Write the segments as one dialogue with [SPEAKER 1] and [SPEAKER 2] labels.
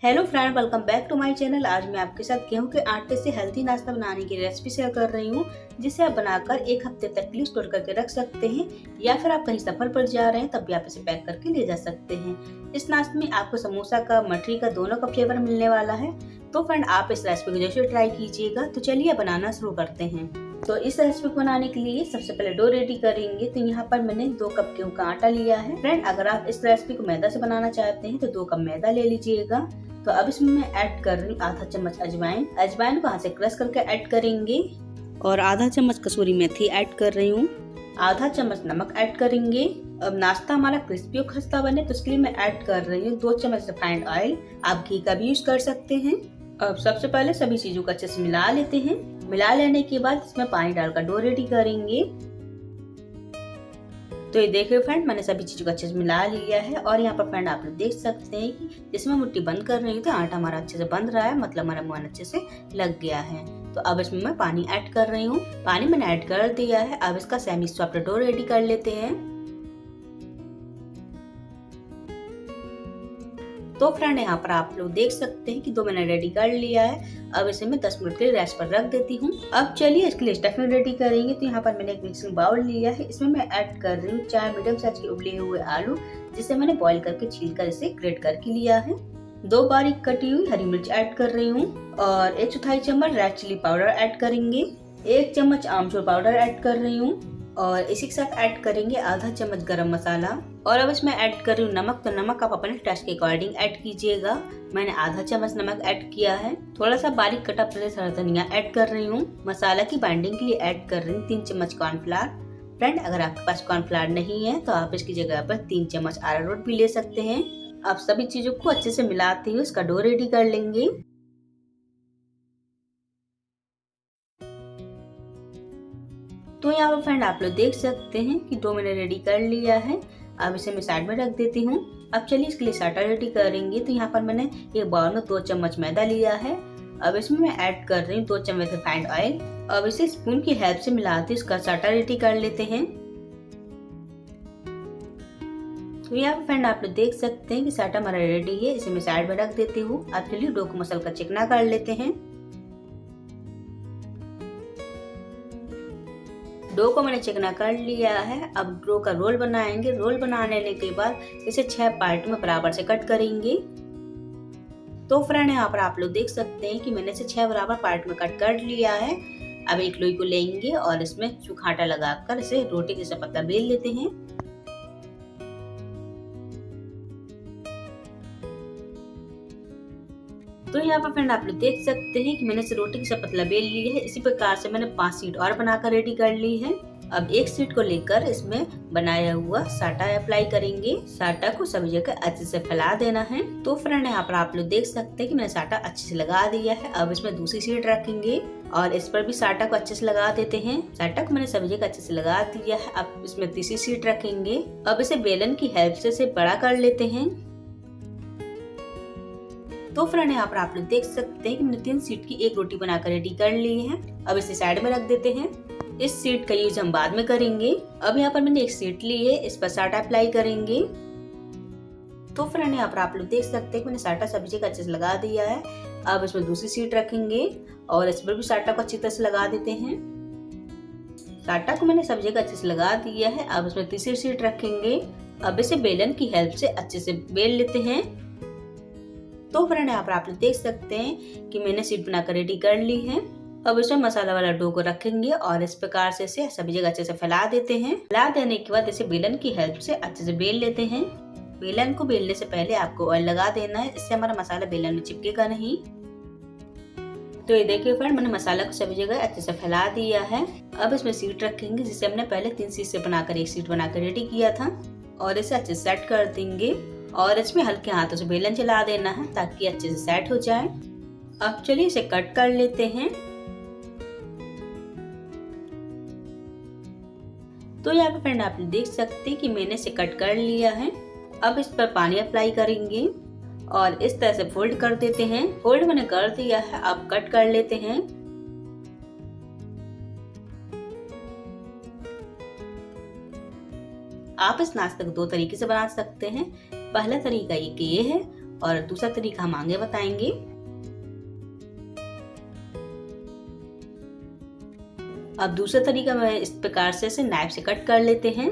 [SPEAKER 1] Hello friend, welcome back to my channel. आज मैं आपके साथ गेहूं के आटे से हेल्दी नाश्ता बनाने की रेसिपी शेयर कर रही हूं, जिसे आप बनाकर एक हफ्ते तक के लिए स्टोर करके रख सकते हैं या फिर आप कहीं सफर पर जा रहे हैं तब भी आप इसे पैक करके ले जा सकते हैं। इस नाश्ते में आपको समोसा का, मठरी का दोनों का फ्लेवर मिलने वाला है। तो फ्रेंड, आप इस रेसिपी को जरूर ट्राई कीजिएगा। तो चलिए बनाना शुरू करते हैं। तो इस रेसिपी को बनाने के लिए सबसे पहले डो रेडी करेंगे। तो यहाँ पर मैंने 2 कप गेहूं का आटा लिया है। फ्रेंड, अगर आप इस रेसिपी को मैदा से बनाना चाहते हैं तो 2 कप मैदा ले लीजिएगा। तो अब इसमें मैं ऐड कर रही हूँ आधा चम्मच अजवाइन को हाथ से क्रश करके ऐड करेंगे और आधा चम्मच कसूरी मेथी ऐड कर रही हूँ। आधा चम्मच नमक ऐड करेंगे। अब नाश्ता हमारा क्रिस्पी और खस्ता बने तो इसके लिए मैं ऐड कर रही हूँ 2 चम्मच रिफाइंड ऑयल। आप घी का भी यूज कर सकते हैं। अब सबसे पहले सभी चीजों को अच्छे से मिला लेते हैं। मिला लेने के बाद इसमें पानी डालकर डो रेडी करेंगे। तो ये देखिए फ्रेंड, मैंने सभी चीजों को अच्छे से मिला लिया है और यहाँ पर फ्रेंड आप लोग देख सकते हैं कि जिसमें मुट्ठी बंद कर रही हूँ तो आटा हमारा अच्छे से बंध रहा है, मतलब हमारा मुंह अच्छे से लग गया है। तो अब इसमें मैं पानी ऐड कर रही हूँ। पानी मैंने ऐड कर दिया है। अब इसका सेमी सॉफ्ट डो रेडी कर लेते हैं। तो फ्रेंड, यहाँ पर आप लोग देख सकते हैं कि 2 मैंने रेडी कर लिया है। अब इसे मैं 10 मिनट के लिए रेस्ट पर रख देती हूँ। अब चलिए इसके लिए स्टफिंग रेडी करेंगे। तो यहाँ पर मैंने एक मिक्सिंग बाउल लिया है। इसमें मैं ऐड कर रही हूँ 4 मीडियम साइज के उबले हुए आलू, जिसे मैंने बॉईल करके छील कर इसे ग्रेट करके लिया है। 2 बारीक कटी हुई हरी मिर्च ऐड कर रही हूँ और 1/4 चम्मच रेड चिली पाउडर ऐड करेंगे। 1 चम्मच आमचूर पाउडर ऐड कर रही हूँ और इसी के साथ ऐड करेंगे आधा चम्मच गरम मसाला। और अब इसमें ऐड कर रही हूँ नमक। तो नमक आप अपने टेस्ट के अकॉर्डिंग ऐड कीजिएगा। मैंने आधा चम्मच नमक ऐड किया है। थोड़ा सा बारीक कटा फ्रेश हरा धनिया ऐड कर रही हूँ। मसाला की बाइंडिंग के लिए ऐड कर रही हूँ 3 चम्मच कॉर्नफ्लावर। फ्रेंड, अगर आपके पास कॉर्नफ्लावर नहीं है तो आप इसकी जगह पर 3 चम्मच अरारोट भी ले सकते हैं। आप सभी चीजों को अच्छे से मिलाते हुए इसका डो रेडी कर लेंगे। तो यहाँ पर फ्रेंड आप लोग देख सकते हैं कि डो मैंने रेडी कर लिया है। अब इसे मैं साइड में रख देती हूँ। अब चलिए इसके लिए साटा रेडी करेंगे। तो यहाँ पर मैंने एक बाउल में 2 चम्मच मैदा लिया है। अब इसमें मैं ऐड कर रही हूँ 2 चम्मच रिफाइंड ऑयल। अब इसे स्पून की हेल्प से मिलाते इसका साटा रेडी कर लेते हैं। तो यहाँ पर फ्रेंड आप लोग देख सकते हैं कि साटा हमारा रेडी है। इसे मैं साइड में रख देती हूँ। अब चलिए डो को मसल कर चिकना कर लेते हैं। डो को मैंने चिकना कर लिया है। अब डो का रोल बनाएंगे। रोल बना लेने के बाद इसे 6 पार्ट में बराबर से कट करेंगे। तो फ्रेंड, यहाँ पर आप लोग देख सकते हैं कि मैंने इसे 6 बराबर पार्ट में कट कर लिया है। अब एक लोई को लेंगे और इसमें सूखा आटा लगाकर इसे रोटी जैसा पतला बेल लेते हैं। तो यहाँ पर फ्रेंड आप लोग देख सकते हैं कि मैंने इसे रोटी की पतला बेल ली है। इसी प्रकार से मैंने 5 शीट और बनाकर रेडी कर ली है। अब एक शीट को लेकर इसमें बनाया हुआ साटा अप्लाई करेंगे। साटा को सभी जगह अच्छे से फैला देना है। तो फ्रेंड, यहाँ पर आप लोग देख सकते हैं कि मैंने साटा अच्छे से लगा दिया है। अब इसमें दूसरी शीट रखेंगे और इस पर भी साटा को अच्छे से लगा देते हैं। साटा को मैंने सभी जगह अच्छे से लगा दिया है। अब इसमें तीसरी शीट रखेंगे। अब इसे बेलन की हेल्प से इसे बड़ा कर लेते हैं। तो फ्रेंड, यहाँ पर आप लोग देख सकते हैं कि मैंने 3 शीट की एक रोटी बनाकर रेडी कर ली है। अब इसे साइड में रख देते हैं। इस शीट का यूज हम बाद में करेंगे। अब यहाँ पर मैंने एक शीट ली है, इस पर साटा अप्लाई करेंगे। तो फ्रेंड, यहाँ पर आप लोग देख सकते हैं कि मैंने साटा सब्जी का अच्छे से लगा दिया है। अब इसमें दूसरी शीट रखेंगे और इस पर भी साटा को अच्छी तरह से लगा देते हैं। साटा को मैंने सब्जी का अच्छे से लगा दिया है। अब इसमें तीसरी शीट रखेंगे। अब इसे बेलन की हेल्प से अच्छे से बेल लेते हैं। तो फ्रेंड, यहाँ पर आप लोग देख सकते हैं कि मैंने शीट बनाकर रेडी कर ली है। अब इसमें मसाला वाला डो को रखेंगे और इस प्रकार से इसे सभी जगह अच्छे से फैला देते हैं। फैला देने के बाद इसे बेलन की हेल्प से अच्छे से बेल लेते हैं। बेलन को बेलने से पहले आपको ऑयल लगा देना है, इससे हमारा मसाला बेलन में चिपकेगा नहीं। तो ये देखिए फ्रेंड, मैंने मसाला को सभी जगह अच्छे से फैला दिया है। अब इसमें शीट रखेंगे, जिसे हमने पहले 3 शीट से बनाकर एक शीट बनाकर रेडी किया था और इसे अच्छे से सेट कर देंगे और इसमें हल्के हाथों से बेलन चला देना है ताकि अच्छे से सेट हो जाए। अब चलिए इसे कट कर लेते हैं। तो यहाँ पे फ्रेंड आप देख सकते हैं कि मैंने इसे कट कर लिया है। अब इस पर पानी अप्लाई करेंगे और इस तरह से फोल्ड कर देते हैं। फोल्ड मैंने कर दिया है। अब कट कर लेते हैं। आप इस नाश्ते को 2 तरीके से बना सकते हैं। पहला तरीका ये है और दूसरा तरीका हम आगे बताएंगे। अब दूसरा तरीका मैं इस प्रकार से इसे नाइफ से कट कर लेते हैं।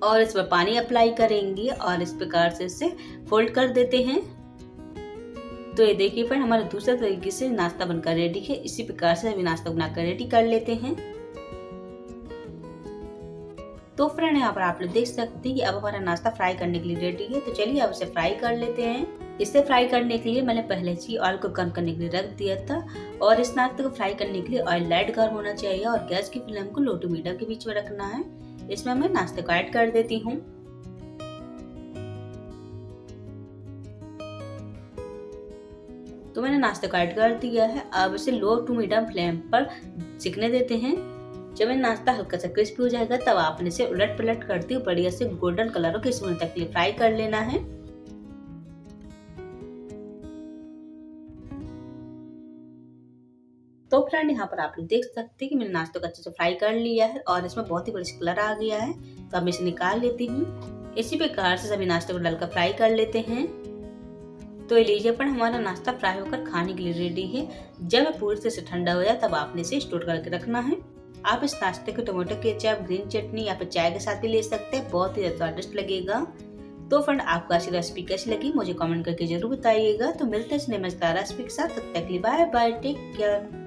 [SPEAKER 1] और इस पर पानी अप्लाई करेंगे और इस प्रकार से इसे फोल्ड कर देते हैं। तो ये देखिए फ्रेंड, हमारा दूसरा तरीके से नाश्ता बनकर रेडी है। इसी प्रकार से अभी नाश्ता बनाकर रेडी कर लेते हैं। तो फ्रेंड यहाँ पर आप लोग देख सकते हैं कि अब हमारा नाश्ता फ्राई करने के लिए रेडी है। तो चलिए अब इसे फ्राई कर लेते हैं। इसे फ्राई करने के लिए मैंने पहले से ऑयल को गर्म करने के लिए रख दिया था और इस नाश्ते को फ्राई करने के लिए ऑयल लाइट गर्म होना चाहिए और गैस की फ्लेम को लो टू मीडियम के बीच में रखना है। इसमें मैं नाश्ते को ऐड कर देती हूँ। तो मैंने नाश्ते को ऐड कर दिया है। अब इसे लो टू मीडियम फ्लेम पर सिकने देते हैं। जब ये नाश्ता हल्का सा क्रिस्पी हो जाएगा तब आपने इसे उलट पलट करते हुए बढ़िया से गोल्डन कलर के होने तक के लिए फ्राई कर लेना है। तो फ्रेंड यहाँ पर आप लोग देख सकते हैं कि मैंने नाश्ते को अच्छे से फ्राई कर लिया है और इसमें बहुत ही बढ़िया कलर आ गया है। तो अब मैं इसे निकाल लेती हूँ। इसी प्रकार से सभी नाश्ते को डालकर फ्राई कर लेते हैं। तो ये लीजिए फ्रेंड, हमारा नाश्ता फ्राई होकर खाने के लिए रेडी है। जब पूरी तरह से ठंडा हो जाए तब आपने इसे स्टोर करके रखना है। आप इस नाश्ते को टमाटो केचप, ग्रीन चटनी या फिर चाय के साथ भी ले सकते हैं। बहुत ही स्वादिष्ट लगेगा। तो फ्रेंड, आपको ऐसी रेसिपी कैसी लगी मुझे कमेंट करके जरूर बताइएगा। तो मिलते हैं इस नए मजेदार रेसिपी के साथ। तब तक के लिए बाय बाय, टेक केयर।